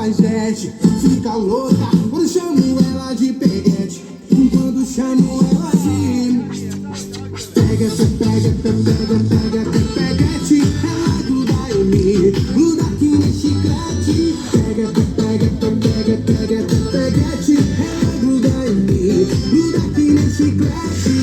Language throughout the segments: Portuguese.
cafajeste, fica louca quando chamo ela de peguete. Quando chamo ela de pega, pega, pega, pega, peguete. Ela gruda em mim, gruda aqui no chiclete. Pega, pega, pega, pega, peguete. Ela gruda em mim, gruda aqui no chiclete.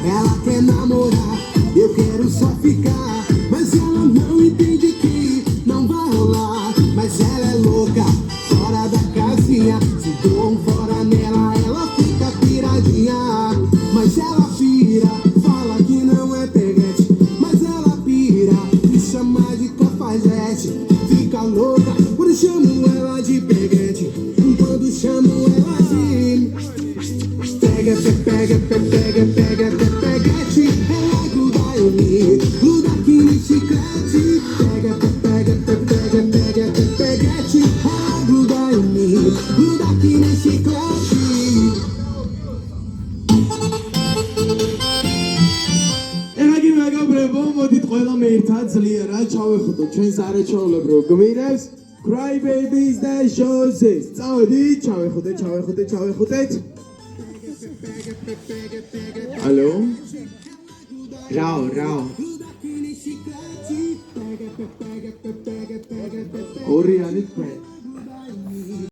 Ela quer namorar, eu quero só ficar, mas ela não entende que não vai rolar. Mas ela é louca, fora da casinha, se dou um fora nela, ela fica piradinha. Mas ela pira, fala que não é peguete, mas ela pira, me chama de cafajeste. Fica louca quando chamo ela de peguete, quando chamo ela de pega, pega, pega, pega, peguete. Ela gruda em mim, gruda aqui no chiclete. Pega, pega, pega, pega, peguete. Ela gruda em mim, gruda aqui no chiclete. ეხლა მეგობრებო, მოდით ყველამ ერთად ძლიერად ჩავეხუტოთ ჩვენს არაჩვეულებრივ გმირებს, Cry Babies და Joses. წავედით, ჩავეხუტეთ. Алло. Რაო. ორი არის თქვენ.